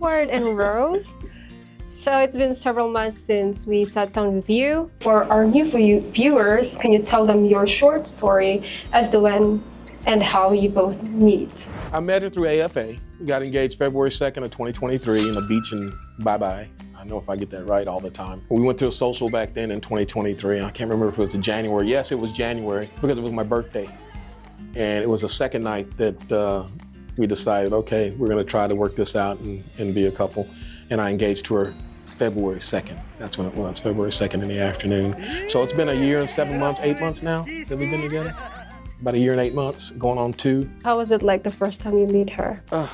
Edward and Rose. So it's been several months since we sat down with you. For our new viewers, can you tell them your short story as to when and how you both meet? I met her through AFA. We got engaged February 2nd of 2023 in the beach in Bye-Bye. I know if I get that right all the time. We went to a social back then in 2023, and I can't remember if it was January. Yes, it was January because it was my birthday. And it was the second night that we decided, okay, we're gonna try to work this out and be a couple. And I engaged to her February 2nd. That's when it was, February 2nd in the afternoon. So it's been a year and 7 months, 8 months now that we've been together. About a year and 8 months, going on 2. How was it like the first time you meet her? The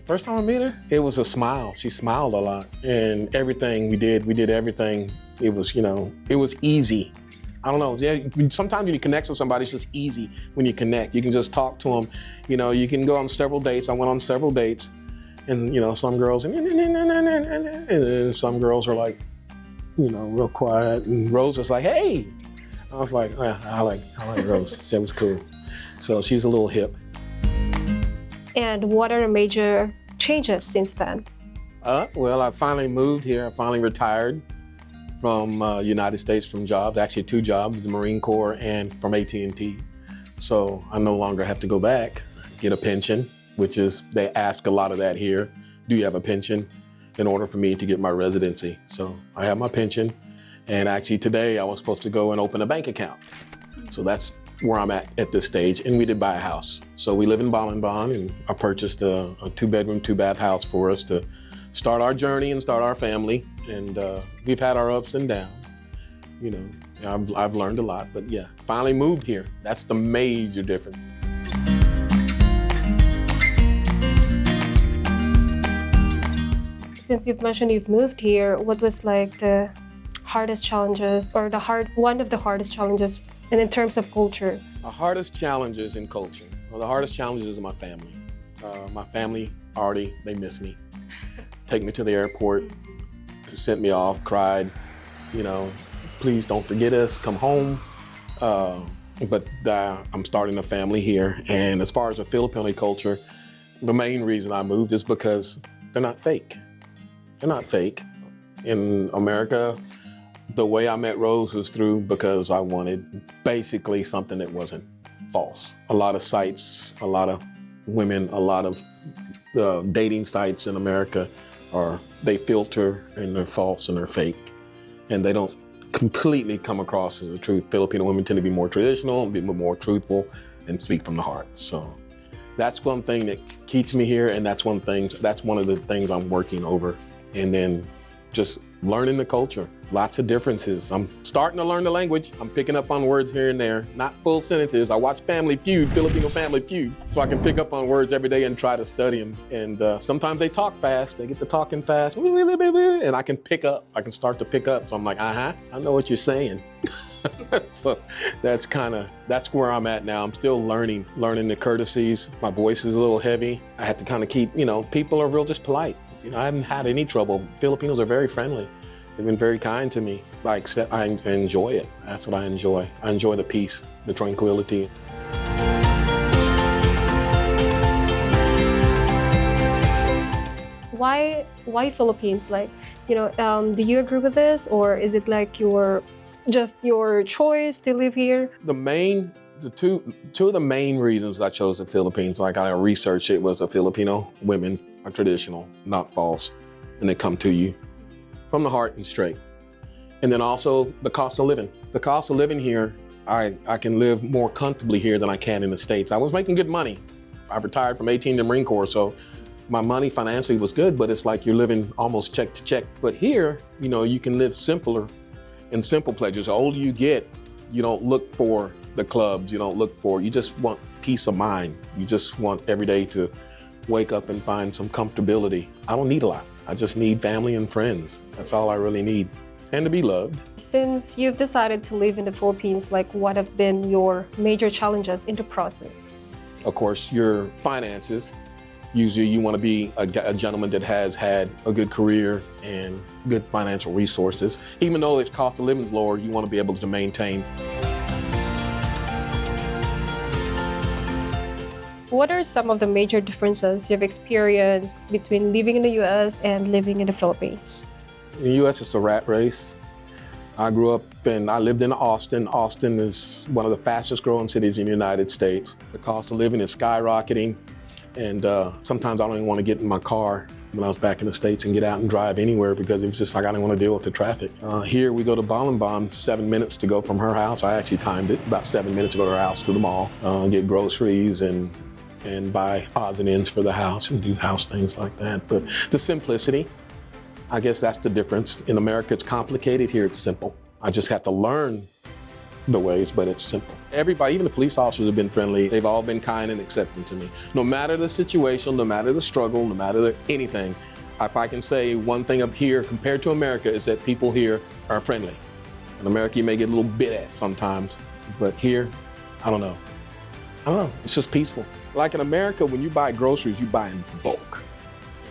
first time I met her, it was a smile. She smiled a lot. And everything we did everything. It was, it was easy. I don't know, sometimes when you connect with somebody, it's just easy when you connect. You can just talk to them. You can go on several dates. I went on several dates. And some girls, and some girls are like, real quiet. And Rose was like, hey. I was like, I like Rose. She was cool. So she's a little hip. And what are the major changes since then? Well, I finally moved here. I finally retired from United States from jobs, actually 2 jobs, the Marine Corps and from AT&T. So I no longer have to go back, get a pension, which is, they ask a lot of that here. Do you have a pension in order for me to get my residency? So I have my pension. And actually today I was supposed to go and open a bank account. So that's where I'm at this stage. And we did buy a house. So we live in Ballin, and I purchased a 2-bedroom, 2-bath house for us to start our journey and start our family. And we've had our ups and downs. I've learned a lot, but yeah, finally moved here. That's the major difference. Since you've mentioned you've moved here, what was like the hardest challenges or one of the hardest challenges in terms of culture? The hardest challenges in culture. Well, the hardest challenges is my family. My family already, they miss me. Take me to the airport, sent me off, cried, please don't forget us, come home. But I'm starting a family here. And as far as the Filipino culture, the main reason I moved is because they're not fake. They're not fake. In America, the way I met Rose was because I wanted basically something that wasn't false. A lot of sites, a lot of women, a lot of dating sites in America they filter and they're false and they're fake. And they don't completely come across as the truth. Filipino women tend to be more traditional, be more truthful, and speak from the heart. So that's one thing that keeps me here, and that's one of the things I'm working over. And then just learning the culture, lots of differences. I'm starting to learn the language. I'm picking up on words here and there, not full sentences. I watch Filipino Family Feud, so I can pick up on words every day and try to study them. And sometimes they talk fast, they get to talking fast, and I can start to pick up. So I'm like, I know what you're saying. So that's where I'm at now. I'm still learning the courtesies. My voice is a little heavy. I have to kind of keep, people are real just polite. I haven't had any trouble. Filipinos are very friendly. They've been very kind to me. I enjoy it. That's what I enjoy. I enjoy the peace, the tranquility. Why Philippines? Do you agree with this, or is it like your choice to live here? Two of the main reasons I chose the Philippines, like I researched it, was the Filipino women are traditional, not false, and they come to you from the heart and straight. And then also the cost of living. The cost of living here, I can live more comfortably here than I can in the States. I was making good money. I retired from AT&T Marine Corps, so my money financially was good, but it's like you're living almost check to check. But here, you can live simpler and simple pleasures. The older you get, you don't look for the clubs, you just want peace of mind. You just want every day to wake up and find some comfortability. I don't need a lot. I just need family and friends. That's all I really need. And to be loved. Since you've decided to live in the Philippines, what have been your major challenges in the process? Of course, your finances. Usually you want to be a gentleman that has had a good career and good financial resources. Even though its cost of living is lower, you want to be able to maintain. what are some of the major differences you've experienced between living in the US and living in the Philippines? In the US, it's a rat race. I lived in Austin. Austin is one of the fastest growing cities in the United States. The cost of living is skyrocketing. And sometimes I don't even want to get in my car when I was back in the States and get out and drive anywhere because it was just like I didn't want to deal with the traffic. Here we go to Ballin, 7 minutes to go from her house. I actually timed it, about 7 minutes to go to her house to the mall, get groceries and buy odds and ends for the house and do house things like that. But the simplicity, I guess that's the difference. In America, it's complicated. Here, it's simple. I just have to learn the ways, but it's simple. Everybody, even the police officers have been friendly. They've all been kind and accepting to me. No matter the situation, no matter the struggle, no matter anything, if I can say one thing up here compared to America is that people here are friendly. In America, you may get a little bit at sometimes, but here, I don't know. It's just peaceful. Like in America, when you buy groceries, you buy in bulk.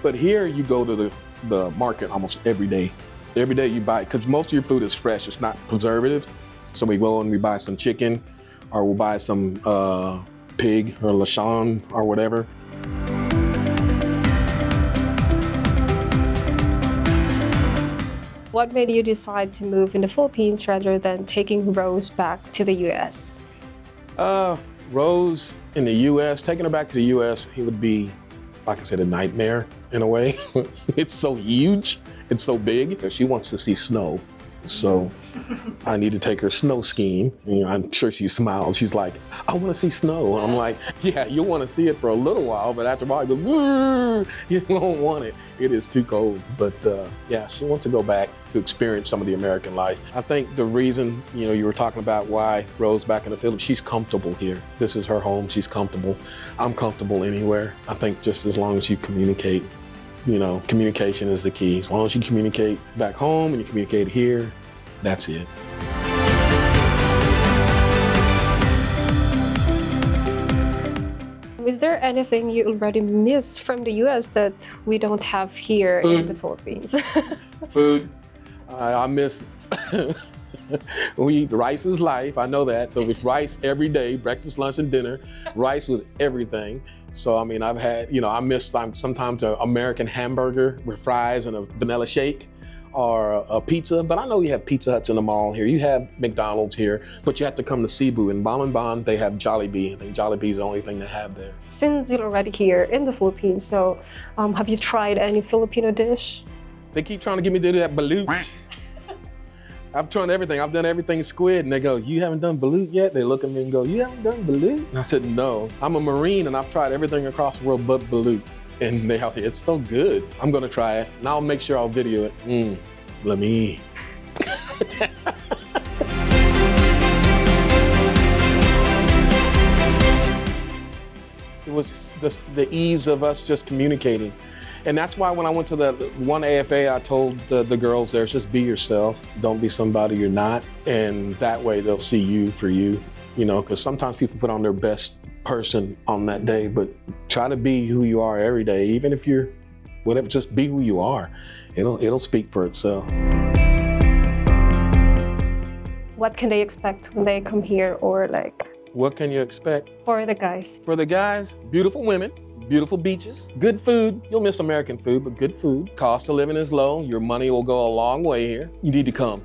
But here, you go to the market almost every day. Every day you buy, because most of your food is fresh, it's not preservative. So we go and we buy some chicken, or we'll buy some pig or lechon or whatever. What made you decide to move in the Philippines rather than taking Rose back to the US? Rose in the US, taking her back to the US, it would be, like I said, a nightmare in a way. It's so huge, it's so big. She wants to see snow. So I need to take her snow skiing. I'm sure she smiled. She's like, I want to see snow. I'm like, yeah, you'll want to see it for a little while, but after a while, you won't want it. It is too cold. But yeah, she wants to go back to experience some of the American life. I think the reason, you were talking about why Rose back in the Philippines, she's comfortable here. This is her home. She's comfortable. I'm comfortable anywhere. I think just as long as you communicate, communication is the key. As long as you communicate back home and you communicate here, that's it. Is there anything you already miss from the US that we don't have here in the Philippines? Food. I miss we eat rice is life. I know that. So it's rice every day, breakfast, lunch, and dinner. Rice with everything. So I've had, I miss sometimes an American hamburger with fries and a vanilla shake, or a pizza. But I know you have Pizza Huts in the mall here. You have McDonald's here, but you have to come to Cebu. In Ballin, they have Jollibee. I think Jollibee is the only thing they have there. Since you're already here in the Philippines, so have you tried any Filipino dish? They keep trying to get me to do that balut. I've tried everything. I've done everything squid, and they go, you haven't done balut yet? They look at me and go, you haven't done balut? And I said, no. I'm a Marine, and I've tried everything across the world but balut. And they say, it's so good. I'm gonna try it, and I'll make sure I'll video it. Let me. It was the ease of us just communicating. And that's why when I went to the one AFA, I told the girls there, just be yourself. Don't be somebody you're not. And that way they'll see you for you, because sometimes people put on their best person on that day, but try to be who you are every day. Even if you're whatever, just be who you are. It'll speak for itself. What can they expect when they come here, or what can you expect? For the guys? For the guys, beautiful women. Beautiful beaches, good food. You'll miss American food, but good food. Cost of living is low. Your money will go a long way here. You need to come.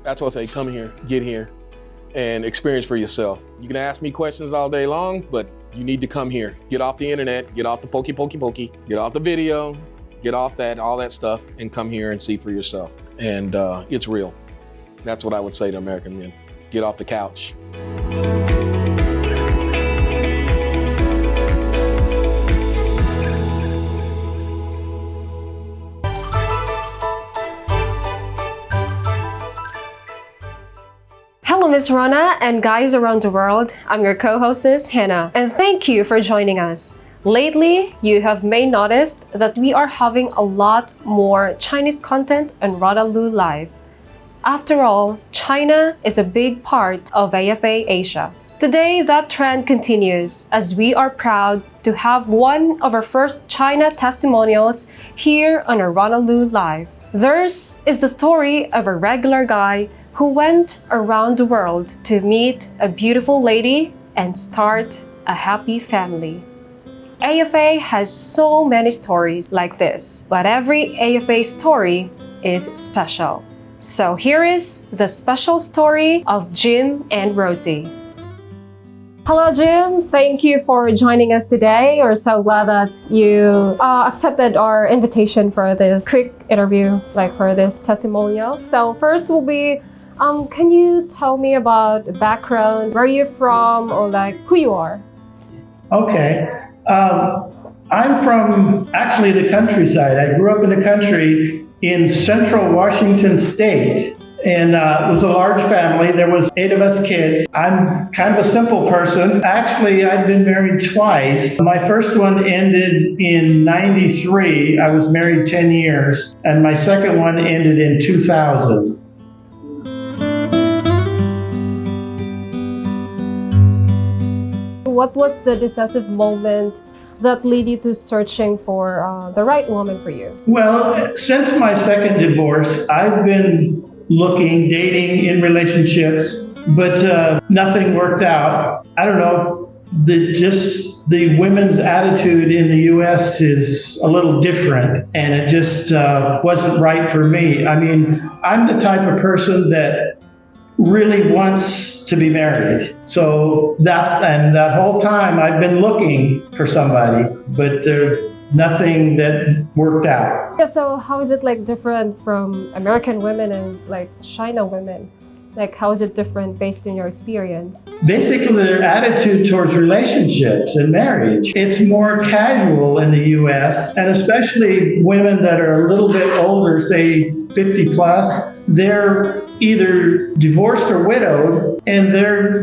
That's what I say, come here, get here, and experience for yourself. You can ask me questions all day long, but you need to come here. Get off the internet, get off the pokey, get off the video, get off all that stuff, and come here and see for yourself. And it's real. That's what I would say to American men. Get off the couch. Hello, Miss Rona and guys around the world. I'm your co-hostess, Hannah, and thank you for joining us. Lately, you have may noticed that we are having a lot more Chinese content on Rodalu Live. After all, China is a big part of AFA Asia. Today, that trend continues as we are proud to have one of our first China testimonials here on our Rodalu Live. Theirs is the story of a regular guy who went around the world to meet a beautiful lady and start a happy family. AFA has so many stories like this, but every AFA story is special. So here is the special story of Jim and Rosie. Hello, Jim. Thank you for joining us today. We're so glad that you accepted our invitation for this quick interview, like for this testimonial. So first will be, can you tell me about the background, where you're from, or like who you are? Okay. I'm from actually the countryside. I grew up in the country in central Washington state. And it was a large family. There was 8 of us kids. I'm kind of a simple person. Actually, I've been married twice. My first one ended in '93. I was married 10 years. And my second one ended in 2000. What was the decisive moment that led you to searching for the right woman for you? Well, since my second divorce, I've been looking, dating, in relationships, but nothing worked out. I don't know, the women's attitude in the U.S. is a little different, and it just wasn't right for me. I mean, I'm the type of person that really wants to be married. So that whole time I've been looking for somebody, but there's nothing that worked out. Yeah, so how is it like different from American women and like China women? Like how is it different based on your experience? Basically, their attitude towards relationships and marriage, it's more casual in the US, and especially women that are a little bit older, say 50 plus, they're either divorced or widowed, and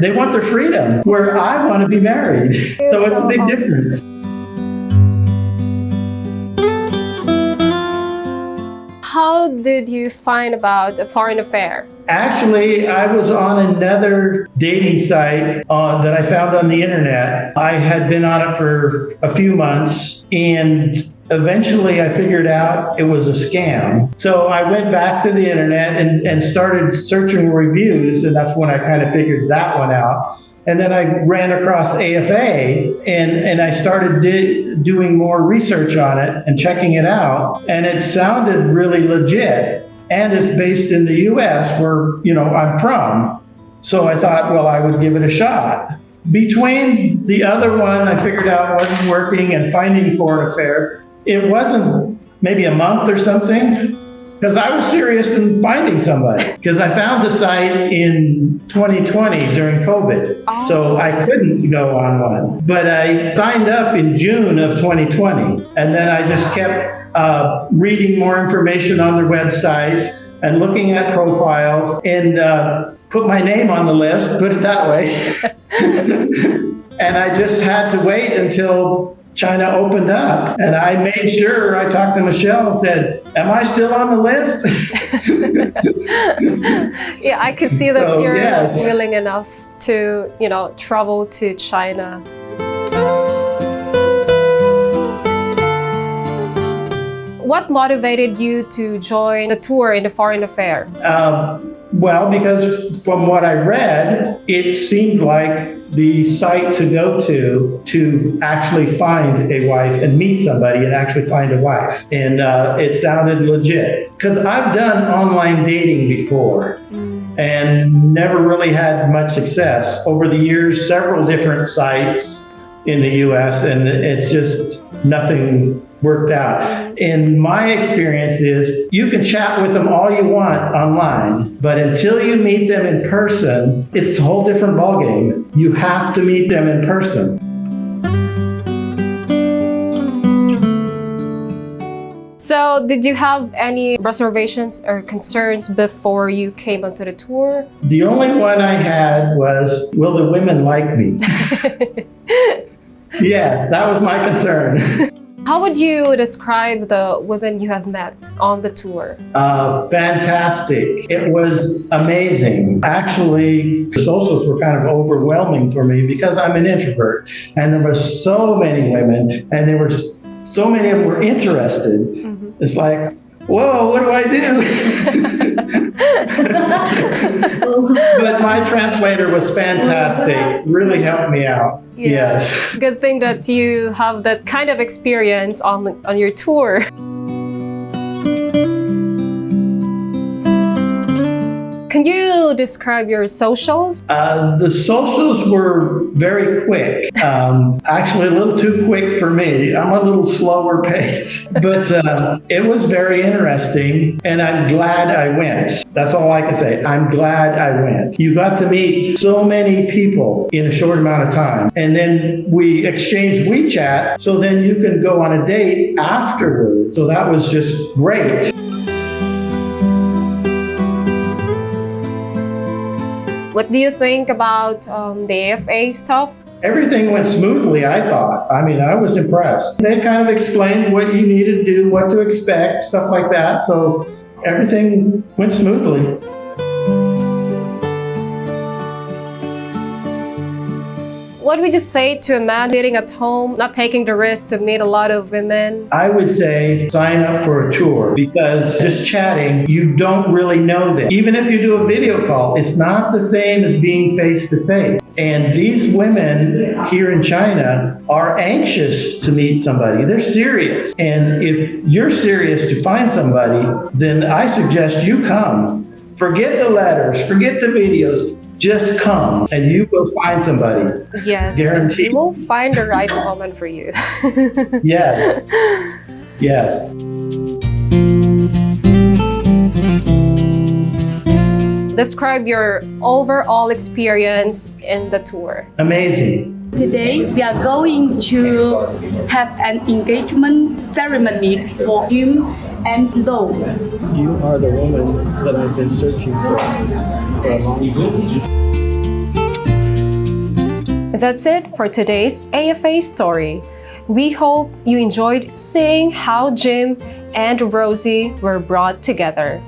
they want their freedom, where I want to be married. So it's a big difference. How did you find about a foreign affair? Actually, I was on another dating site that I found on the internet. I had been on it for a few months, and eventually I figured out it was a scam. So I went back to the internet and started searching reviews, and that's when I kind of figured that one out. And then I ran across AFA, and I started doing more research on it and checking it out. And it sounded really legit. And it's based in the US where, I'm from. So I thought, well, I would give it a shot. Between the other one I figured out wasn't working and finding foreign affair, it wasn't maybe a month or something. Because I was serious in finding somebody. Because I found the site in 2020 during COVID. Oh. So I couldn't go on one. But I signed up in June of 2020. And then I just kept reading more information on their websites and looking at profiles and put my name on the list, put it that way. And I just had to wait until China opened up, and I made sure I talked to Michelle and said, am I still on the list? Yeah, I could see that you're willing enough to, travel to China. What motivated you to join the tour in the foreign affair? Well, because from what I read, it seemed like the site to go to actually find a wife and meet somebody and actually find a wife. And it sounded legit. Because I've done online dating before and never really had much success. Over the years, several different sites in the US, and it's just nothing worked out. And my experience is you can chat with them all you want online, but until you meet them in person, it's a whole different ballgame. You have to meet them in person. So did you have any reservations or concerns before you came onto the tour? The only one I had was, will the women like me? Yeah, that was my concern. How would you describe the women you have met on the tour? Fantastic. It was amazing. Actually, the socials were kind of overwhelming for me because I'm an introvert. And there were so many women, and there were so many of them were interested. Mm-hmm. It's like, whoa, what do I do? But my translator was fantastic, really helped me out. Yes. Good thing that you have that kind of experience on your tour. Can you describe your socials? The socials were very quick. Actually, a little too quick for me. I'm a little slower pace. But it was very interesting, and I'm glad I went. That's all I can say. I'm glad I went. You got to meet so many people in a short amount of time. And then we exchanged WeChat, so then you can go on a date afterwards. So that was just great. What do you think about the AFA stuff? Everything went smoothly, I thought. I mean, I was impressed. They kind of explained what you needed to do, what to expect, stuff like that. So everything went smoothly. What would you say to a man sitting at home, not taking the risk to meet a lot of women? I would say sign up for a tour, because just chatting, you don't really know them. Even if you do a video call, it's not the same as being face to face. And these women here in China are anxious to meet somebody. They're serious. And if you're serious to find somebody, then I suggest you come. Forget the letters, forget the videos. Just come and you will find somebody. Yes, guaranteed. You will find the right woman for you. Yes. Yes. Describe your overall experience in the tour. Amazing. Today, we are going to have an engagement ceremony for him and Rose. You are the woman that I've been searching for a long time. That's it for today's AFA story. We hope you enjoyed seeing how Jim and Rosie were brought together.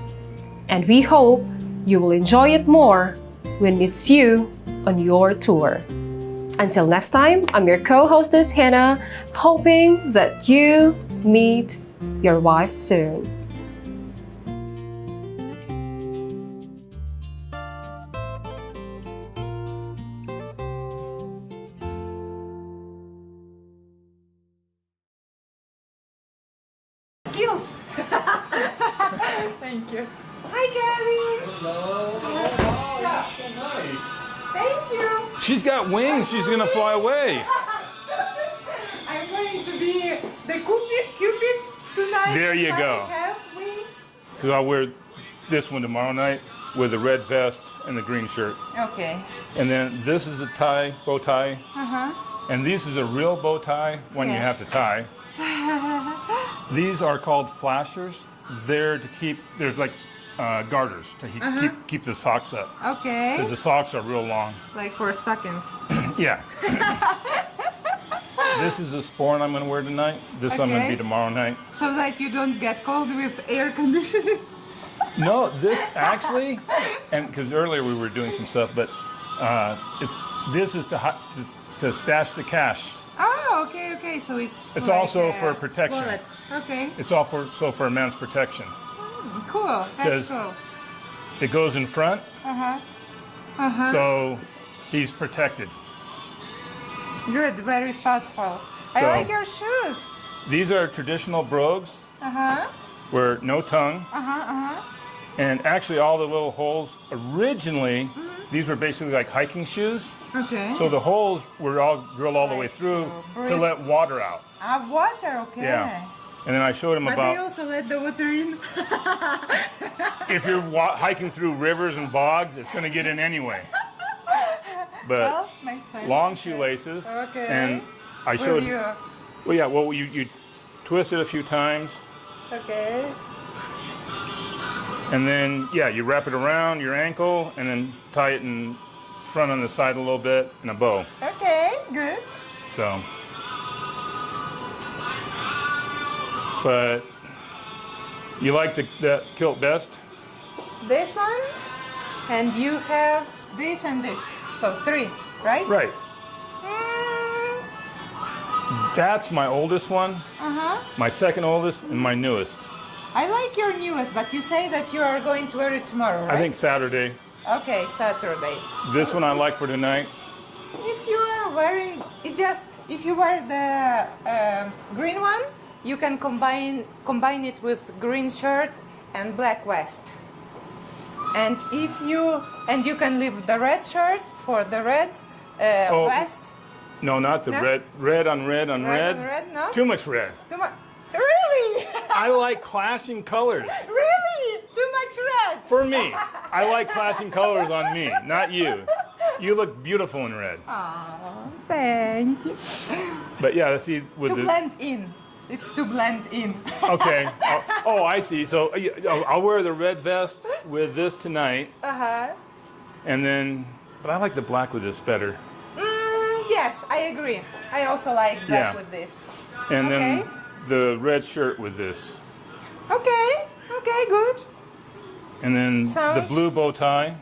And we hope you will enjoy it more when it's you on your tour. Until next time, I'm your co-hostess Hannah, hoping that you meet your wife soon. Cute. Thank you. Hi, Gabby. Hello. Oh, wow, you're so nice. Thank you. She's got wings. She's gonna fly away. I'm going to be the Cupid tonight. There you but go. I have wings. Because I'll wear this one tomorrow night with the red vest and the green shirt. Okay. And then this is a tie, bow tie. Uh-huh. And this is a real bow tie, one you Yeah. have to tie. These are called flashers. They're to keep, there's like garters to keep the socks up. Okay. Because the socks are real long. Like for stockings. Yeah. This is a sporn I'm going to wear tonight. This I'm going to Okay. be tomorrow night. So that you don't get cold with air conditioning. No, this actually, and because earlier we were doing some stuff, but this is to stash the cash. Oh, okay, okay. So it's It's like also a for protection. wallet. Okay. It's also for a man's protection. Cool. That's 'Cause- cool. It goes in front, Uh-huh. Uh-huh. so he's protected. Good. Very thoughtful. I So- like your shoes. These are traditional brogues Uh-huh. where no tongue, Uh-huh. Uh-huh. and actually all the little holes originally, these were basically like hiking shoes. Okay. So the holes were all drilled all the way Like through to to breathe. let water out. Water, okay. Yeah. And then I showed him But about they also let the water in. if you're hiking through rivers and bogs, it's going to get in anyway. But Well, makes sense. long Okay. shoelaces. Okay. And I Will showed. you? Well, yeah. Well, you twist it a few times, Okay. and then you wrap it around your ankle, and then tie it in front on the side a little bit in a bow. Okay, good. So, but you like the kilt best? This one, and you have this and this. So 3, right? Right. Mm, That's my oldest one, uh-huh. my second oldest, and my newest. I like your newest, but you say that you are going to wear it tomorrow, right? I think Saturday. Okay, Saturday. This one I like for tonight. If you are wearing it just if you wear the green one, you can combine it with green shirt and black vest. And you can leave the red shirt for the red vest. No, not the red. Red on red on red. Red on red, no? Too much red. Too much. Really? I like clashing colors. Really? Too much red. For me. I like clashing colors on me, not you. You look beautiful in red. Oh, thank you. But yeah, let's see with To blend in. It's to blend in. Okay. Oh, I see. So I'll wear the red vest with this tonight. Uh-huh. And then, but I like the black with this better. Yes, I agree. I also like that with this. And then the red shirt with this. Okay, good. And then the blue bow tie.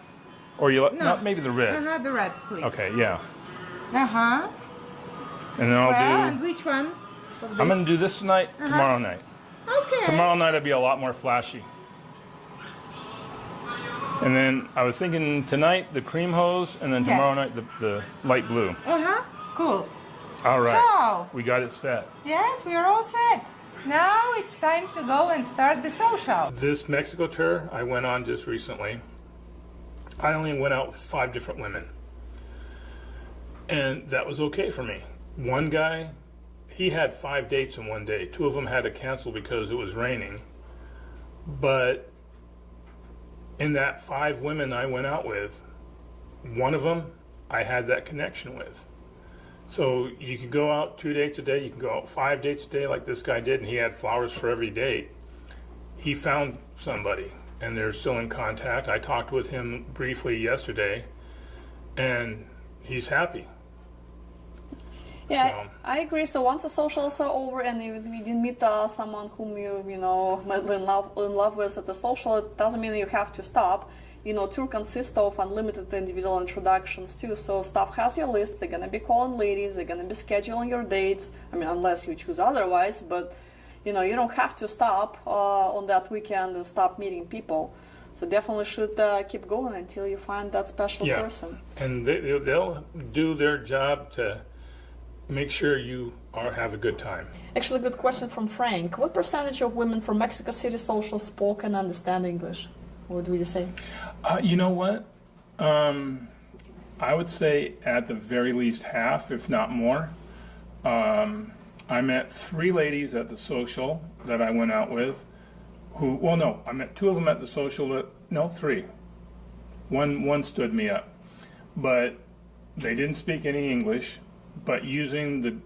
Or not maybe the red. Uh-huh, the red, please. Okay, yeah. Uh-huh. And then I'll and which one? I'm going to do this tonight, tomorrow night. Okay. Tomorrow night I'll be a lot more flashy. And then I was thinking tonight the cream hose, and then tomorrow night the light blue. Uh-huh, cool. All right. So, we got it set. Yes, we are all set. Now it's time to go and start the social. This Mexico tour I went on just recently, I only went out with 5 different women. And that was okay for me. One guy, he had 5 dates in one day. 2 of them had to cancel because it was raining. But in that 5 women I went out with, one of them I had that connection with. So you could go out 2 dates a day, you can go out 5 dates a day like this guy did, and he had flowers for every date. He found somebody, and they're still in contact. I talked with him briefly yesterday, and he's happy. Yeah, I agree. So once the socials are over and you didn't meet someone whom you know madly in love with at the social, it doesn't mean you have to stop. Tour consists of unlimited individual introductions too. So staff has your list. They're gonna be calling ladies. They're gonna be scheduling your dates. I mean, unless you choose otherwise. But you don't have to stop on that weekend and stop meeting people. So definitely should keep going until you find that special person. And they'll do their job to make sure you have a good time. Actually, good question from Frank. What percentage of women from Mexico City social spoke and understand English? What would you say? You know what? I would say at the very least half, if not more. I met 3 ladies at the social that I went out with. I met 2 of them at the social. 3. One stood me up, but they didn't speak any English. But using the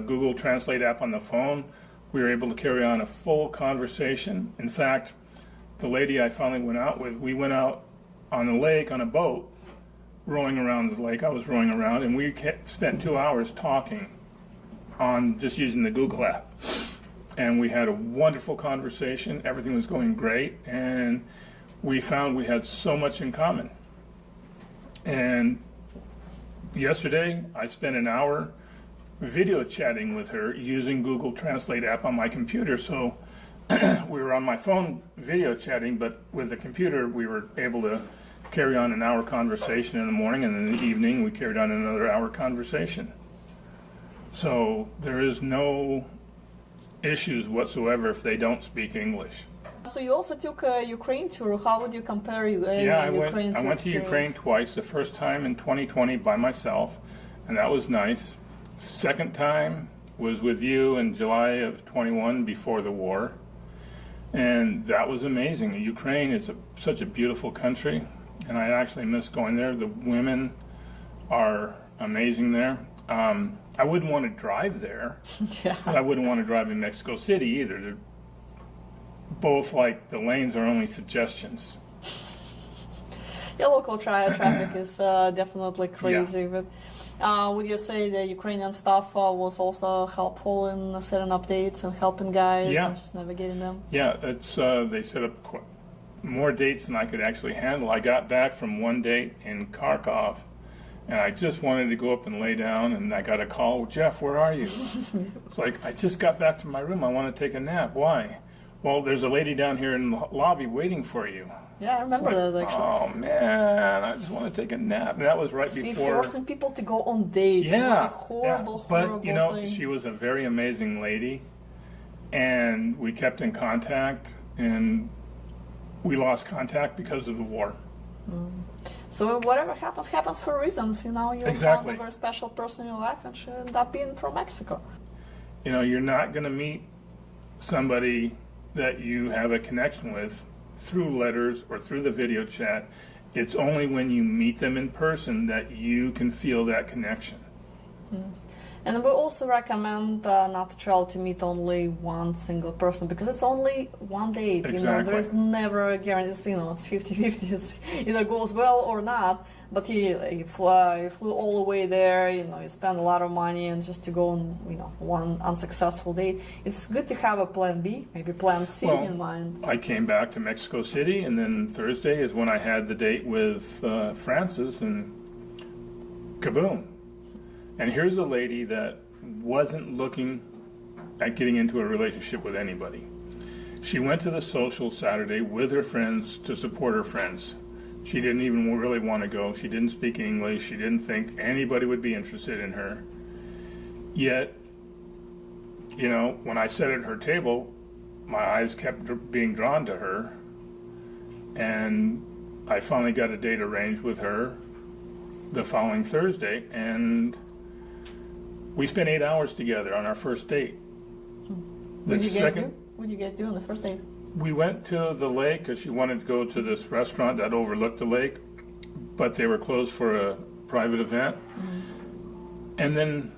Google Translate app on the phone, we were able to carry on a full conversation. In fact, the lady I finally went out with, we went out on the lake on a boat, rowing around the lake. I was rowing around, and we spent 2 hours talking on just using the Google app. And we had a wonderful conversation. Everything was going great, and we found we had so much in common. And yesterday, I spent an hour video chatting with her using Google Translate app on my computer. So we were on my phone video chatting, but with the computer, we were able to carry on an hour conversation in the morning, and in the evening, we carried on another hour conversation. So there is no issues whatsoever if they don't speak English. So you also took a Ukraine tour. How would you compare Ukraine I went to Ukraine twice. The first time in 2020 by myself, and that was nice. Second time was with you in July of 21 before the war, and that was amazing. Ukraine is such a beautiful country, and I actually miss going there. The women are amazing there. I wouldn't want to drive there. But I wouldn't want to drive in Mexico City either. They're both like the lanes are only suggestions. Yeah, local traffic is definitely crazy. But would you say the Ukrainian staff was also helpful in setting up dates and helping guys and just navigating them? Yeah, it's they set up more dates than I could actually handle. I got back from one date in Kharkov, and I just wanted to go up and lay down, and I got a call, Jeff, where are you? It's like, I just got back to my room. I want to take a nap. Why? well, there's a lady down here in the lobby waiting for you. Yeah, I remember that actually. Oh man, I just want to take a nap. And that was right before. Forcing people to go on dates. Yeah, Horrible, but horrible you know, thing. she was a very amazing lady, and we kept in contact, and we lost contact because of the war. So whatever happens for reasons. You know, you Exactly. found a very special person in your life, and she ended up being from Mexico. You know, you're not going to meet somebody that you have a connection with through letters or through the video chat. It's only when you meet them in person that you can feel that connection. Yes. And we also recommend not to travel to meet only one single person, because it's only one date. You know, there is never a guarantee. You know, it's 50-50. It's either goes well or not. But he flew all the way there. You know, you spend a lot of money, and just to go on, you know, one unsuccessful date. It's good to have a plan B, maybe plan C in mind. I came back to Mexico City, and then Thursday is when I had the date with Francis, and kaboom. And here's a lady that wasn't looking at getting into a relationship with anybody. She went to the social Saturday with her friends to support her friends. She didn't even really want to go. She didn't speak English. She didn't think anybody would be interested in her. Yet, you know, when I sat at her table, my eyes kept being drawn to her. And I finally got a date arranged with her the following Thursday, and we spent 8 hours together on our first date. What did you guys do on the first date? We went to the lake because she wanted to go to this restaurant that overlooked the lake, but they were closed for a private event. And then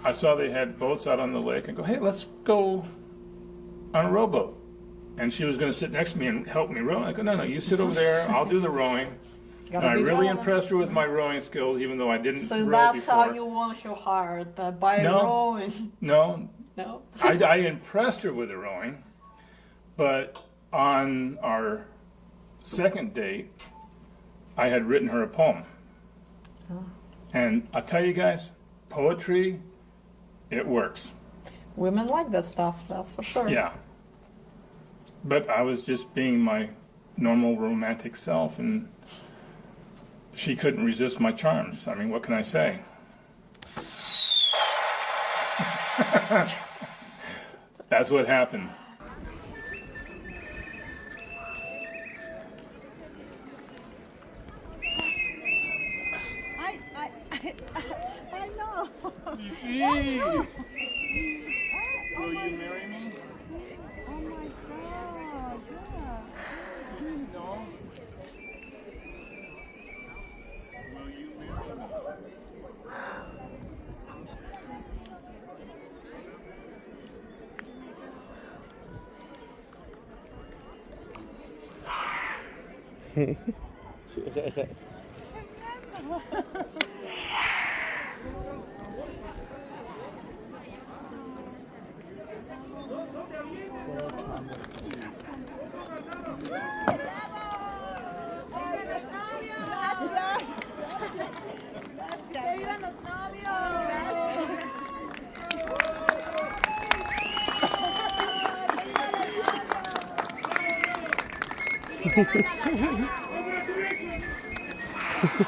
I saw they had boats out on the lake, and go, hey, let's go on a rowboat. And she was going to sit next to me and help me row. I go, no, you sit over there. I'll do the rowing. And I really impressed her with my rowing skills, even though I didn't row before. So that's how you won her heart, by rowing. No. No? I impressed her with the rowing, but on our second date, I had written her a poem. And I'll tell you guys, poetry, it works. Women like that stuff, that's for sure. Yeah. But I was just being my normal romantic self, and she couldn't resist my charms. I mean, what can I say? That's what happened. I know. You see? Will you marry me? Oh my God, yeah. No. Will you marry me?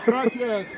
Gracias.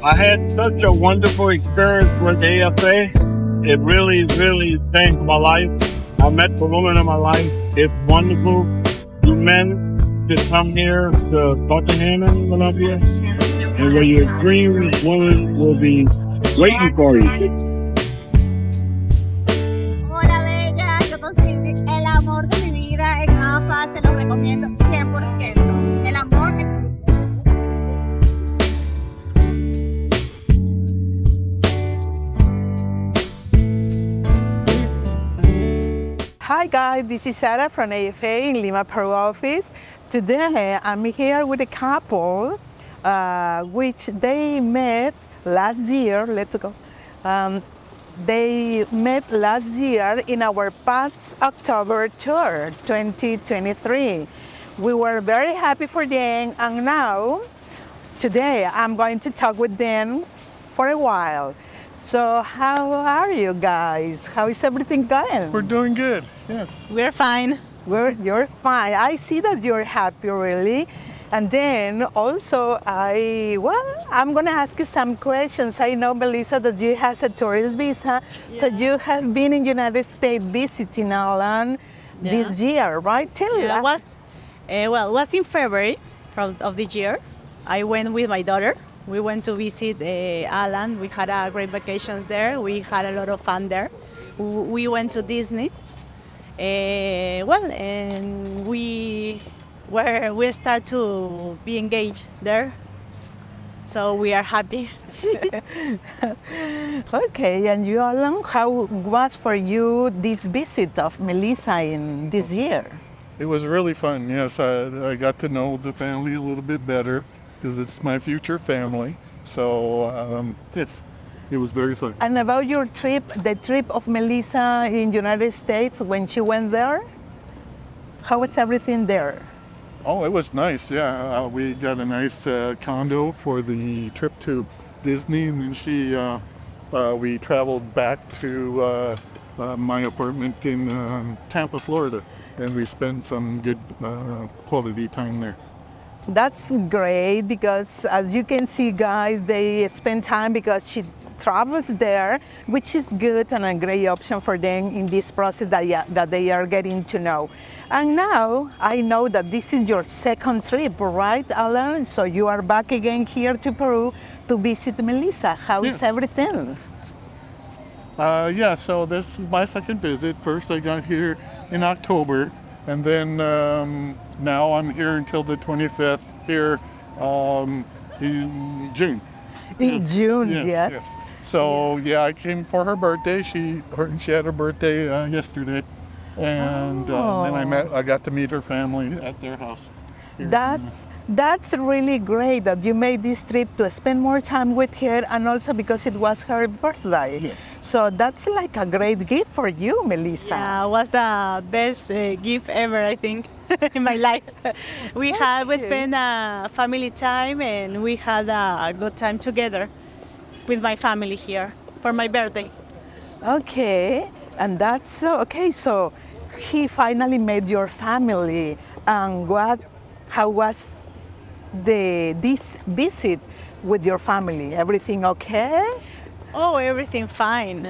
I had such a wonderful experience with AFA. It really, really changed my life. I met the woman of my life. It's wonderful. You men to come here to talk to Hannah in Colombia. And where your dream woman will be waiting for you. Hola, bella. Yo conseguí el amor de mi vida en AFA. Se lo recomiendo 100%. El amor existe. Hi guys, this is Sarah from AFA in Lima, Peru office. Today I'm here with a couple which they met last year. Let's go. They met last year in our past October tour 2023. We were very happy for them, and now today I'm going to talk with them for a while. So how are you guys? How is everything going? We're doing good, yes. We're fine. You're fine. I see that you're happy, really. And then also, I'm going to ask you some questions. I know, Melissa, that you have a tourist visa. Yeah. So you have been in United States visiting Alan this year, right? Tell us. It was in February of the year. I went with my daughter. We went to visit Alan. We had a great vacations there. We had a lot of fun there. We went to Disney. And we start to be engaged there. So we are happy. Okay, and you, Alan, how was for you this visit of Melissa in this year? It was really fun, yes. I got to know the family a little bit better, because it's my future family. So it was very fun. And about your trip, the trip of Melissa in United States when she went there, how was everything there? Oh, it was nice, yeah. We got a nice condo for the trip to Disney, and then we traveled back to my apartment in Tampa, Florida, and we spent some good quality time there. That's great, because as you can see, guys, they spend time because she travels there, which is good and a great option for them in this process that they are getting to know. And now I know that this is your second trip, right, Alan? So you are back again here to Peru to visit Melissa. How is everything? So this is my second visit. First I got here in October. And then now I'm here until the 25th here in June. In June, yes. So I came for her birthday. She had her birthday yesterday, and then I got to meet her family at their house. That's really great that you made this trip to spend more time with her, and also because it was her birthday. Yes. So that's like a great gift for you, Melissa. Yeah, it was the best gift ever, I think, in my life. We spent family time, and we had a good time together with my family here for my birthday. Okay, and that's okay. So he finally met your family, and how was this visit with your family? Everything okay? Oh, everything fine.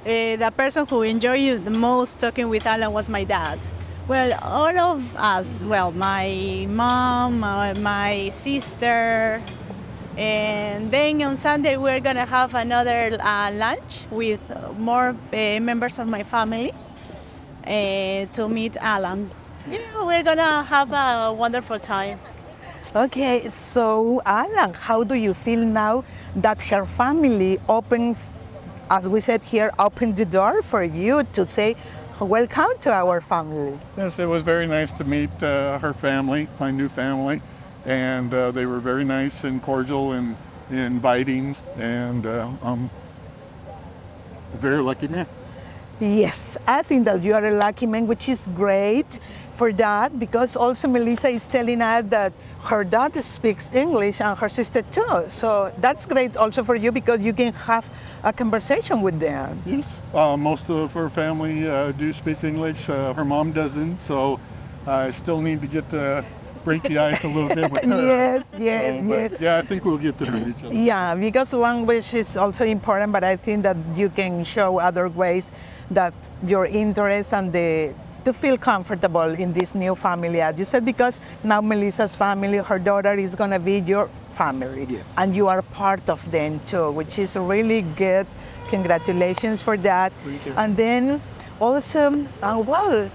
The person who enjoyed the most talking with Alan was my dad. Well, all of us, my mom, my sister, and then on Sunday we're gonna have another lunch with more members of my family to meet Alan. We're gonna have a wonderful time. Okay, so Alan, how do you feel now that her family opens, as we said here, opened the door for you to say, welcome to our family? Yes, it was very nice to meet her family, my new family, and they were very nice and cordial and inviting, and I'm very lucky man. Yes, I think that you are a lucky man, which is great for that, because also Melissa is telling us that her daughter speaks English and her sister too. So that's great also for you, because you can have a conversation with them. Yes, most of her family do speak English. Her mom doesn't, so I still need to get break the ice a little bit with her. Yes, yes, yes. Yeah, I think we'll get to know each other. Yeah, because language is also important, but I think that you can show other ways that your interest and to feel comfortable in this new family, as you said, because now Melissa's family, her daughter is going to be your family. Yes. And you are part of them too, which is really good. Congratulations for that. Thank you. And then also, well,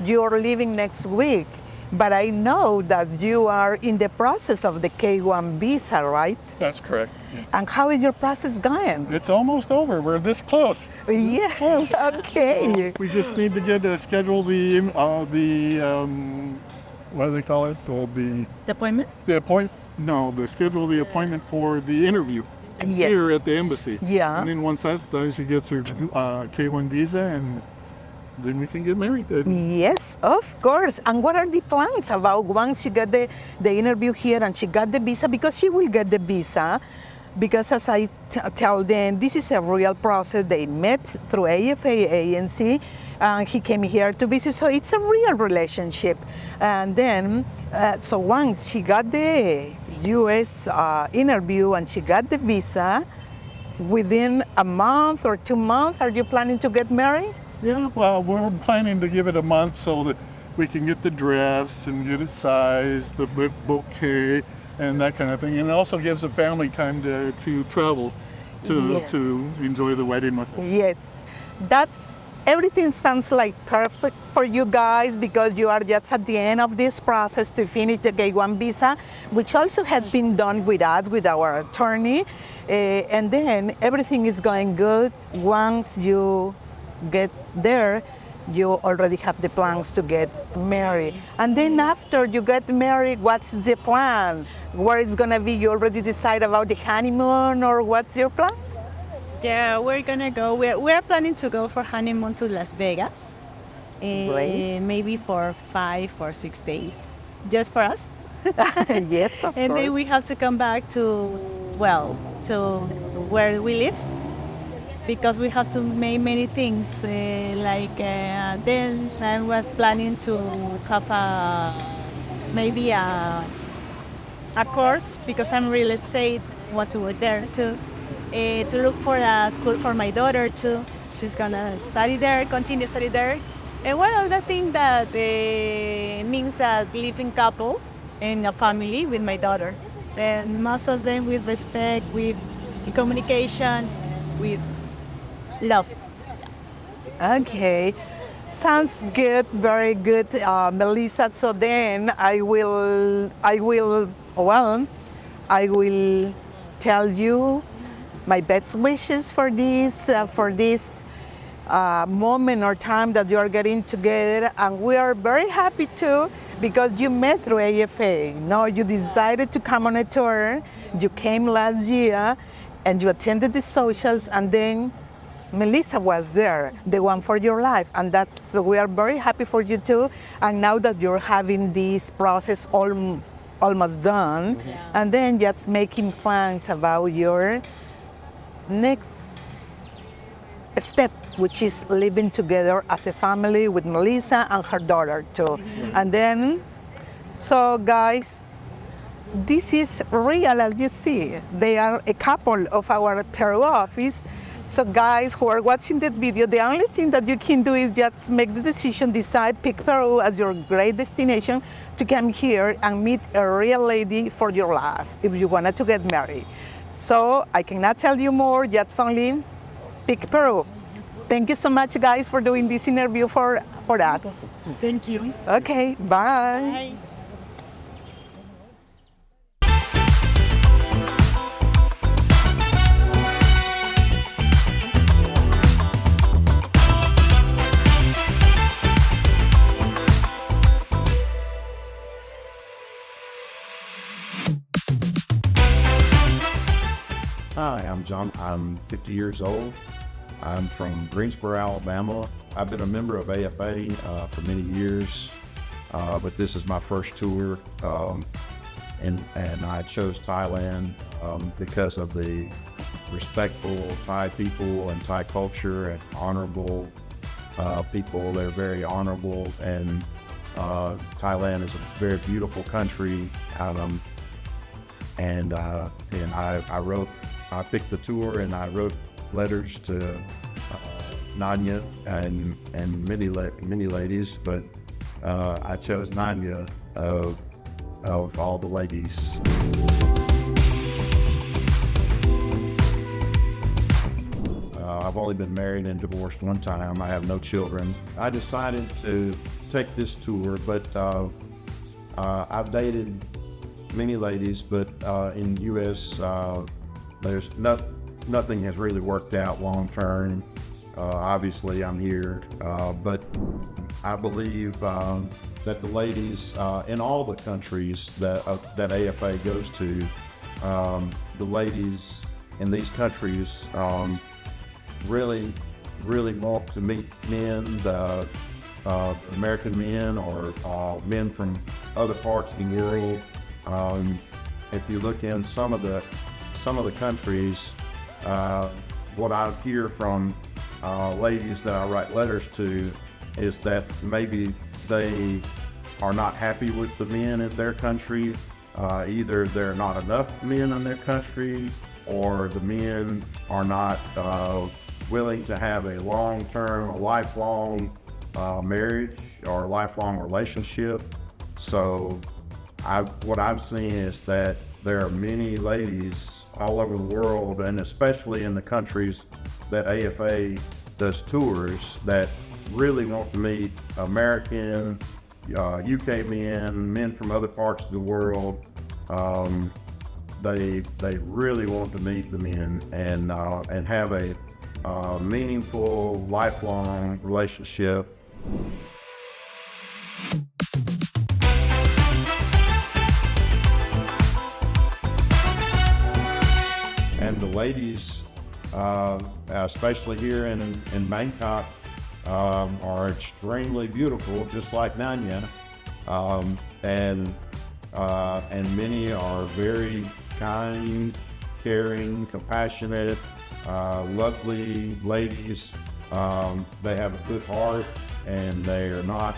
you're leaving next week, but I know that you are in the process of the K1 visa, right? That's correct. Yeah. And how is your process going? It's almost over. We're this close. Yeah. Close. Okay. We just need to get schedule the what do they call it? The appointment? Schedule the appointment for the interview. Yes. Here at the embassy. Yeah. And then once that's done, she gets her K1 visa, and then we can get married. Yes, of course. And what are the plans about once she got the interview here and she got the visa? Because she will get the visa. Because as I tell them, this is a real process. They met through AFA agency, and he came here to visit. So it's a real relationship. And then, so once she got the U.S. Interview and she got the visa, within a month or 2 months, are you planning to get married? Yeah, well, we're planning to give it a month so that we can get the dress and get it sized, the bouquet, and that kind of thing. And it also gives the family time to travel to enjoy the wedding with us. Yes, everything sounds like perfect for you guys because you are just at the end of this process to finish the K1 visa, which also had been done with us, with our attorney. And then everything is going good. Once you get there, you already have the plans to get married. And then after you get married, what's the plan? Where it's gonna be? You already decide about the honeymoon, or what's your plan? Yeah, we're gonna go. We're planning to go for honeymoon to Las Vegas. Great. Maybe for 5 or 6 days, just for us. Yes, of And course. then we have to come back to where we live, because we have to make many things. Then I was planning to have maybe a course, because I'm real estate, want to work there too. To look for a school for my daughter too. She's gonna study there, continue study there. And one other thing that means that living couple in a family with my daughter. And most of them with respect, with communication, with love. Okay, sounds good, very good, Melissa. So then I will tell you my best wishes for this moment or time that you are getting together, and we are very happy too because you met through AFA. No, you decided to come on a tour. You came last year, and you attended the socials, and then Melissa was there, the one for your life, and we are very happy for you too. And now that you're having this process almost done, and then just making plans about your next step, which is living together as a family with Melissa and her daughter too. And then, so guys, this is real, as you see. They are a couple of our Peru office. So guys who are watching that video, the only thing that you can do is just make the decision, decide, pick Peru as your great destination to come here and meet a real lady for your life if you wanted to get married. So I cannot tell you more, just only pick Peru. Thank you so much, guys, for doing this interview for us. Thank you. Okay, bye. Bye. Hi, I'm John. I'm 50 years old. I'm from Greensboro, Alabama. I've been a member of AFA for many years, but this is my first tour, and I chose Thailand because of the respectful Thai people and Thai culture and honorable people. They're very honorable, and Thailand is a very beautiful country, and I picked the tour and I wrote letters to Nanya and many ladies, but I chose Nanya of all the ladies. I've only been married and divorced one time. I have no children. I decided to take this tour, but I've dated many ladies, but in the U.S. There's nothing has really worked out long term. Obviously, I'm here, but I believe that the ladies in all the countries that AFA goes to, the ladies in these countries really want to meet men, American men or men from other parts of the world. If you look in some of the countries, what I hear from ladies that I write letters to is that maybe they are not happy with the men in their country. Either there are not enough men in their country, or the men are not willing to have a long-term, lifelong marriage or lifelong relationship. So what I've seen is that there are many ladies all over the world, and especially in the countries that AFA does tours, that really want to meet American, UK men from other parts of the world. They really want to meet the men and have a meaningful, lifelong relationship. And the ladies, especially here in Bangkok, are extremely beautiful, just like Nanya, and many are very kind, caring, compassionate, lovely ladies. They have a good heart, and they are not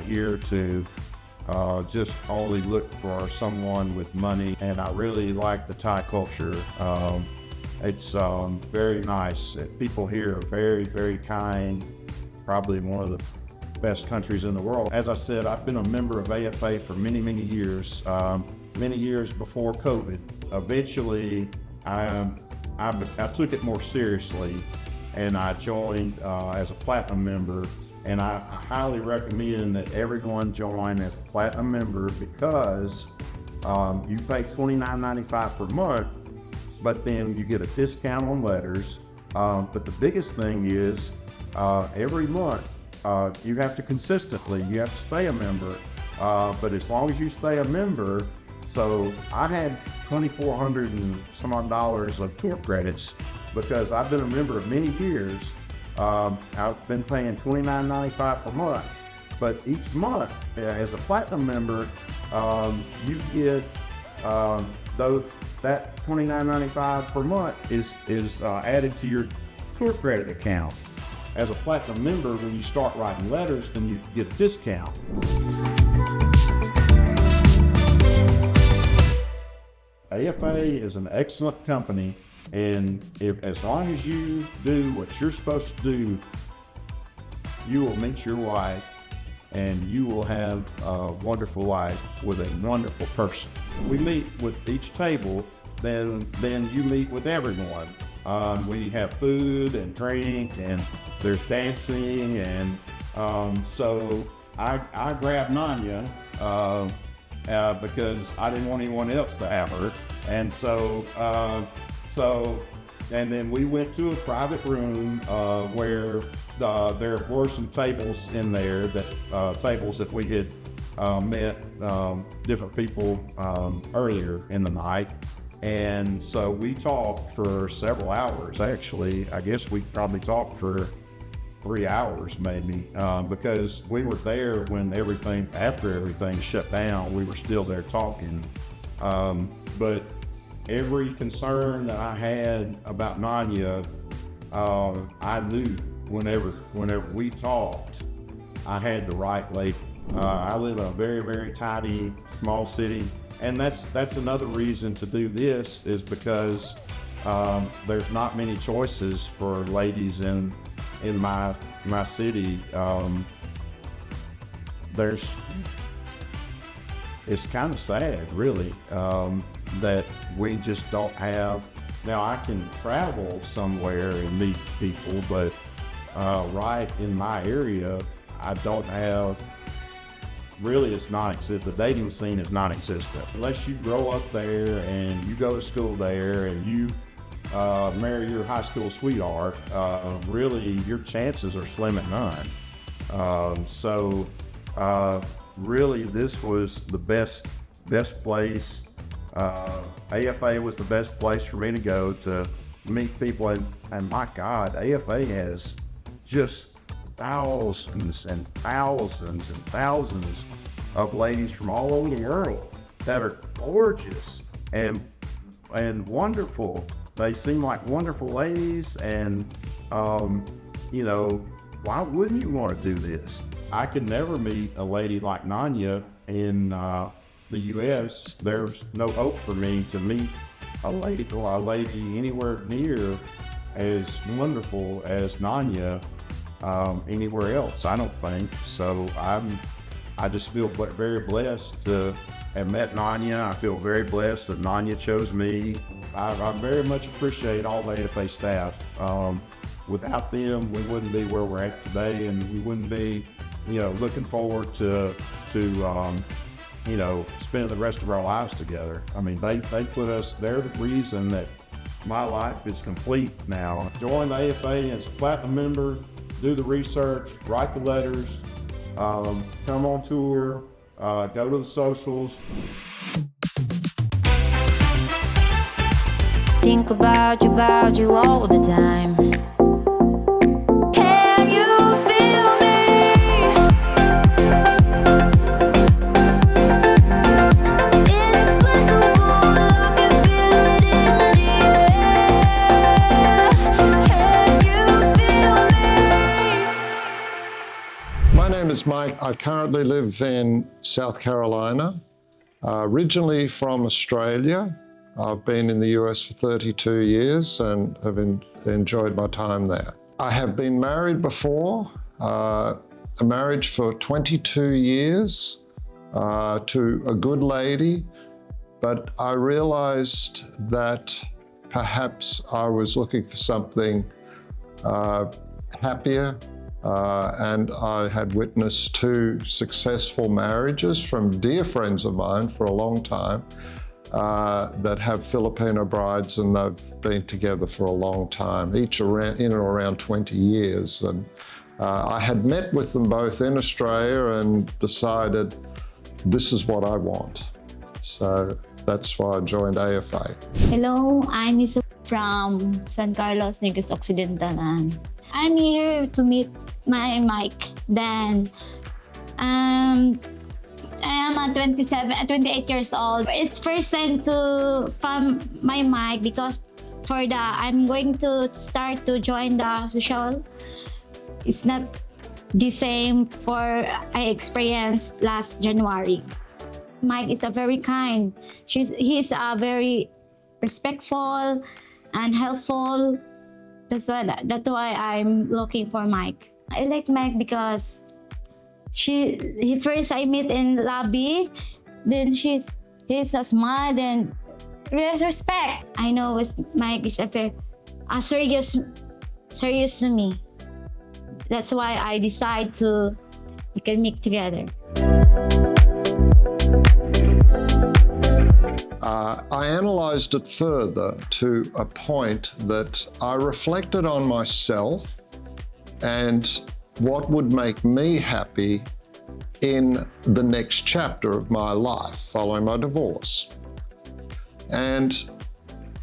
here to just only look for someone with money. And I really like the Thai culture. It's very nice. People here are very, very kind. Probably one of the best countries in the world. As I said, I've been a member of AFA for many, many years. Many years before COVID. Eventually, I took it more seriously, and I joined as a platinum member. And I highly recommend that everyone join as a platinum member, because you pay $29.95 per month, but then you get a discount on letters. But the biggest thing is every month you have to stay a member. But as long as you stay a member, so I had $2,400 and some odd dollars of tour credits because I've been a member of many years. I've been paying $29.95 per month, but each month as a platinum member, you get that $29.95 per month is added to your tour credit account. As a platinum member, when you start writing letters, then you get a discount. AFA is an excellent company, and as long as you do what you're supposed to do, you will meet your wife, and you will have a wonderful life with a wonderful person. We meet with each table, then you meet with everyone. We have food and drink, and there's dancing, and so I grabbed Nanya because I didn't want anyone else to have her, and and then we went to a private room where there were some tables in there tables that we had met different people earlier in the night. And so we talked for several hours. Actually, I guess we probably talked for 3 hours maybe, because we were there when after everything shut down, we were still there talking. But every concern that I had about Nanya, I knew whenever we talked, I had the right lady. I live in a very, very tiny, small city, and that's another reason to do this is because there's not many choices for ladies in my city. It's kind of sad, really, that we just don't have. Now I can travel somewhere and meet people, but right in my area, I don't have. Really, it's non-existent. The dating scene is non-existent. Unless you grow up there and you go to school there and you marry your high school sweetheart, really your chances are slim at none. So really this was the best place. AFA was the best place for me to go to meet people, and my God, AFA has just thousands and thousands and thousands of ladies from all over the world that are gorgeous and wonderful. They seem like wonderful ladies, and you know, why wouldn't you want to do this? I could never meet a lady like Nanya in the U.S. There's no hope for me to meet a lady anywhere near as wonderful as Nanya anywhere else, I don't think. So I just feel very blessed to have met Nanya. I feel very blessed that Nanya chose me. I very much appreciate all the AFA staff. Without them, we wouldn't be where we're at today, and we wouldn't be, you know, looking forward to you know, spending the rest of our lives together. I mean, they put us, they're the reason that my life is complete now. Join the AFA as a platinum member, do the research, write the letters, come on tour, go to the socials. Think about you all the time. Can you feel me? Inexplicable, I can feel it in the air. Can you feel me? My name is Mike. I currently live in South Carolina, originally from Australia. I've been in the US for 32 years and have enjoyed my time there. I have been married before, a marriage for 22 years to a good lady, but I realized that perhaps I was looking for something happier, and I had witnessed 2 successful marriages from dear friends of mine for a long time. That have Filipino brides, and they've been together for a long time, each in and around 20 years. And I had met with them both in Australia and decided this is what I want. So that's why I joined AFA. Hello, I'm Isu from San Carlos, Negros Occidental. And I'm here to meet my Mike. Then I am 28 years old. It's first time to find my mic because I'm going to start to join the social. It's not the same for I experienced last January. Mike is a very kind. He's a very respectful and helpful. That's why I'm looking for Mike. I like Mike because he first I met in lobby, then he's a smile, then respect. I know Mike is a serious to me. That's why I decide we can meet together. I analyzed it further to a point that I reflected on myself and what would make me happy in the next chapter of my life following my divorce. And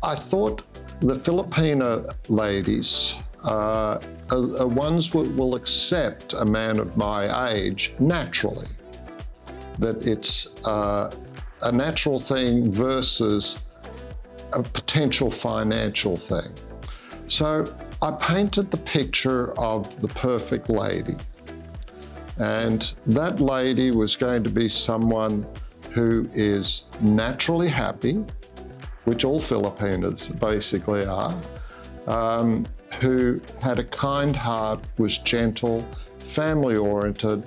I thought the Filipina ladies are ones who will accept a man of my age naturally, that it's a natural thing versus a potential financial thing. So I painted the picture of the perfect lady. And that lady was going to be someone who is naturally happy, which all Filipinas basically are, who had a kind heart, was gentle, family-oriented,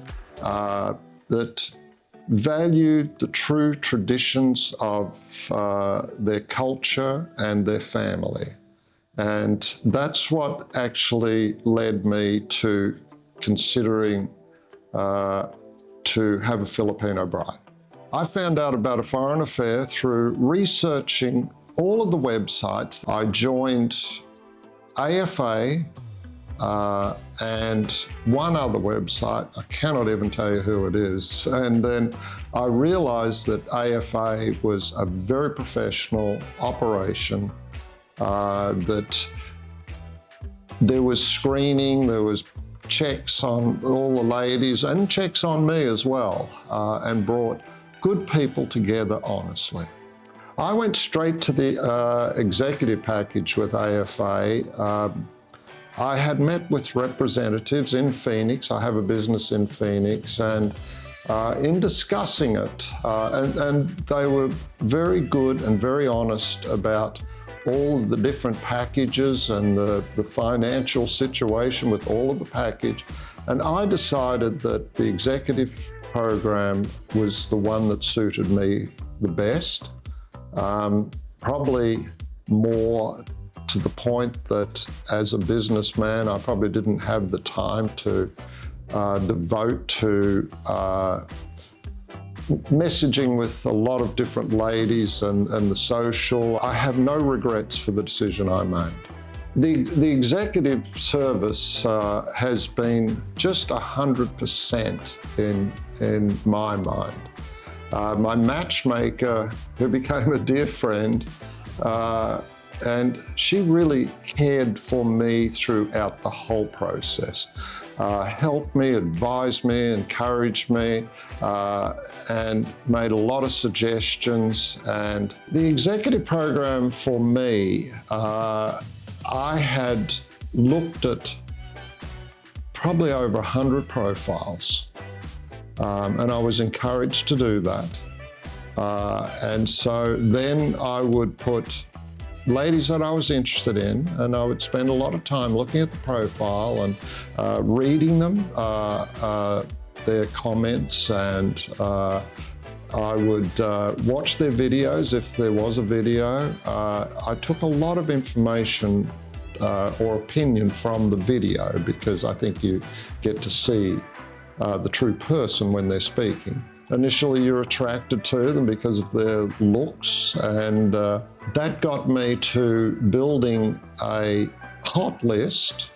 that valued the true traditions of their culture and their family. And that's what actually led me to considering to have a Filipino bride. I found out about a foreign affair through researching all of the websites. I joined AFA and one other website, I cannot even tell you who it is. And then I realized that AFA was a very professional operation, that there was screening, there was checks on all the ladies and checks on me as well, and brought good people together honestly. I went straight to the executive package with AFA. I had met with representatives in Phoenix. I have a business in Phoenix, and in discussing it, and they were very good and very honest about all of the different packages and the financial situation with all of the package. And I decided that the executive program was the one that suited me the best. Probably more to the point that as a businessman, I probably didn't have the time to devote to messaging with a lot of different ladies and the social. I have no regrets for the decision I made. The executive service has been just 100% in my mind. My matchmaker, who became a dear friend, and she really cared for me throughout the whole process. Helped me, advised me, encouraged me, and made a lot of suggestions. And the executive program for me, I had looked at probably over 100 profiles, and I was encouraged to do that. And so then I would put ladies that I was interested in, and I would spend a lot of time looking at the profile and reading them, their comments, and I would watch their videos if there was a video. I took a lot of information or opinion from the video, because I think you get to see the true person when they're speaking. Initially, you're attracted to them because of their looks, and that got me to building a hot list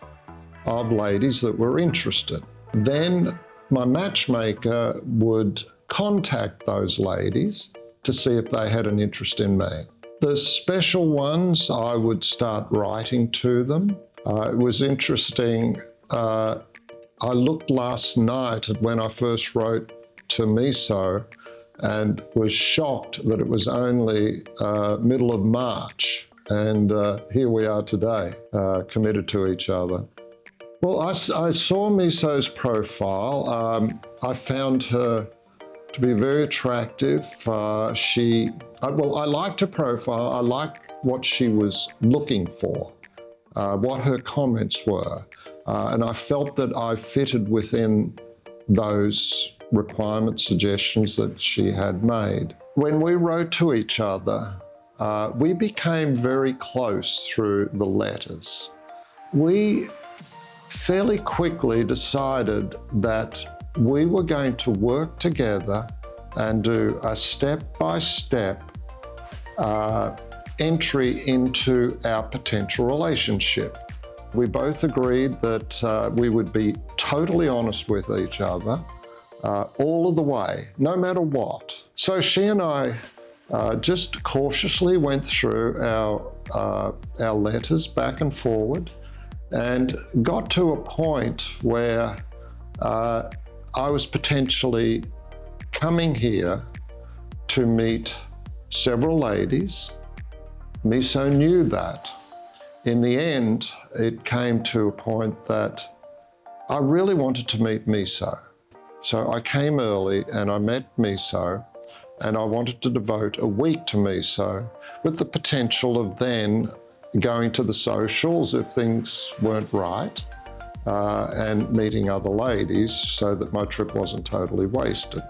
of ladies that were interested. Then my matchmaker would contact those ladies to see if they had an interest in me. The special ones, I would start writing to them. It was interesting. I looked last night at when I first wrote to Miso and was shocked that it was only middle of March, and here we are today, committed to each other. Well, I saw Miso's profile. I found her to be very attractive. I liked her profile. I liked what she was looking for, what her comments were, and I felt that I fitted within those requirement suggestions that she had made. When we wrote to each other, we became very close through the letters. We fairly quickly decided that we were going to work together and do a step-by-step entry into our potential relationship. We both agreed that we would be totally honest with each other, all of the way, no matter what. So she and I just cautiously went through our letters back and forward, and got to a point where I was potentially coming here to meet several ladies. Miso knew that. In the end, it came to a point that I really wanted to meet Miso. So I came early and I met Miso, and I wanted to devote a week to Miso with the potential of then going to the socials if things weren't right, and meeting other ladies so that my trip wasn't totally wasted.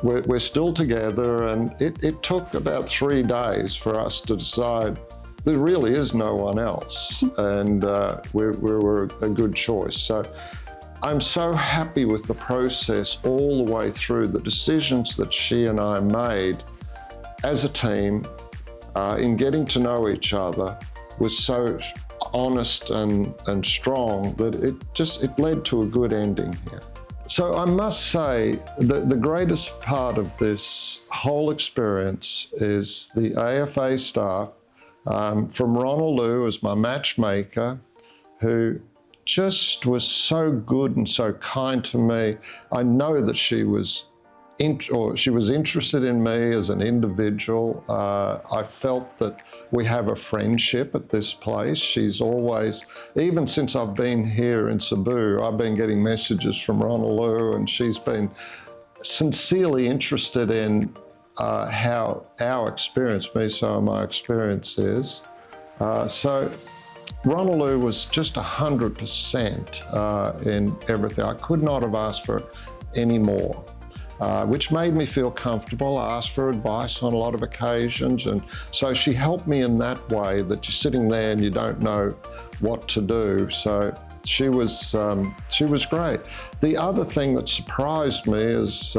We're still together, and it took about 3 days for us to decide there really is no one else, and we were a good choice. So I'm so happy with the process all the way through. The decisions that she and I made as a team in getting to know each other was so honest and strong that it led to a good ending here. So I must say that the greatest part of this whole experience is the AFA staff, from Ronaldo as my matchmaker, who just was so good and so kind to me. I know that she was interested in me as an individual. I felt that we have a friendship at this place. She's always, even since I've been here in Cebu, I've been getting messages from Ronaldo, and she's been sincerely interested in how our experience, Miso and my experience is. So Ronaldo was just 100% in everything. I could not have asked for any more. Which made me feel comfortable. I asked for advice on a lot of occasions, and so she helped me in that way, that you're sitting there and you don't know what to do. So she was great. The other thing that surprised me is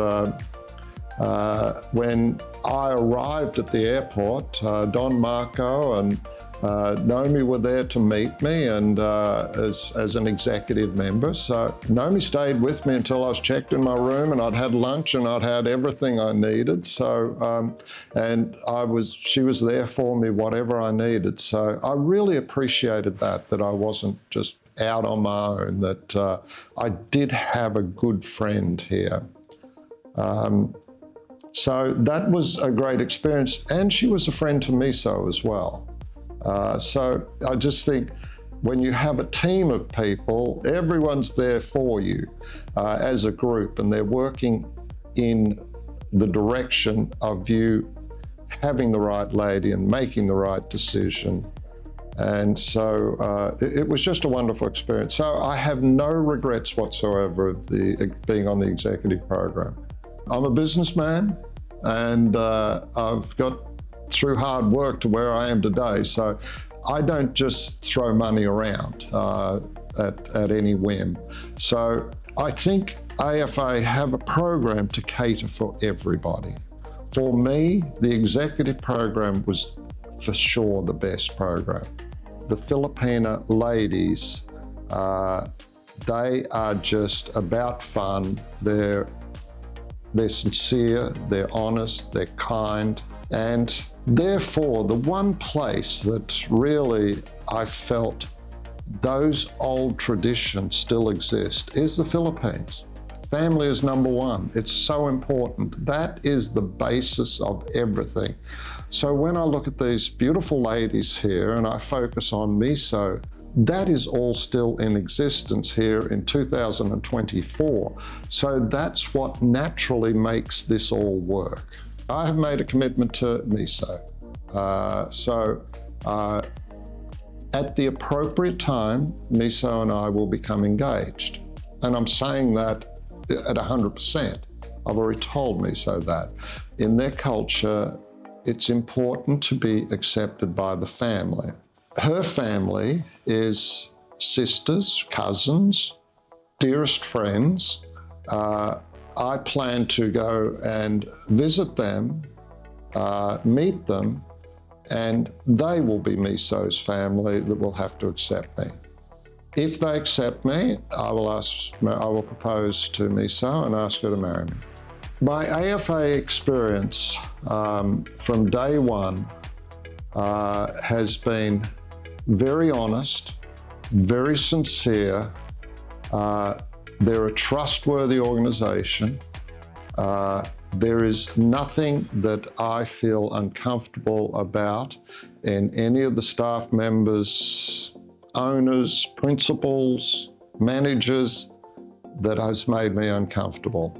when I arrived at the airport, Don Marco and Naomi were there to meet me, and as an executive member. So Naomi stayed with me until I was checked in my room, and I'd had lunch and I'd had everything I needed. So and she was there for me, whatever I needed. So I really appreciated that I wasn't just out on my own, that I did have a good friend here. So that was a great experience, and she was a friend to Miso as well. So I just think when you have a team of people, everyone's there for you as a group, and they're working in the direction of you having the right lady and making the right decision. And so it was just a wonderful experience. So I have no regrets whatsoever of being on the executive program. I'm a businessman, and I've got through hard work to where I am today. So I don't just throw money around at any whim. So I think AFA have a program to cater for everybody. For me, the executive program was for sure the best program. The Filipina ladies, they are just about fun. They're sincere, they're honest, they're kind, and therefore the one place that really I felt those old traditions still exist is the Philippines. Family is number one. It's so important. That is the basis of everything. So when I look at these beautiful ladies here and I focus on Miso, that is all still in existence here in 2024. So that's what naturally makes this all work. I have made a commitment to Miso. At the appropriate time, Miso and I will become engaged. And I'm saying that at 100%. I've already told Miso that. In their culture, it's important to be accepted by the family. Her family is sisters, cousins, dearest friends. I plan to go and visit them, meet them, and they will be Miso's family that will have to accept me. If they accept me, I will propose to Miso and ask her to marry me. My AFA experience from day one has been very honest, very sincere. They're a trustworthy organization. There is nothing that I feel uncomfortable about in any of the staff members, owners, principals, managers. that has made me uncomfortable.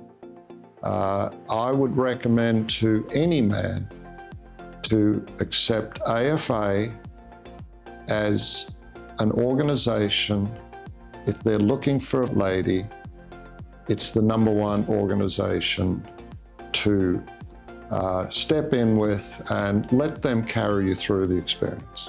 I would recommend to any man to accept AFA as an organization. If they're looking for a lady, it's the #1 organization to step in with and let them carry you through the experience.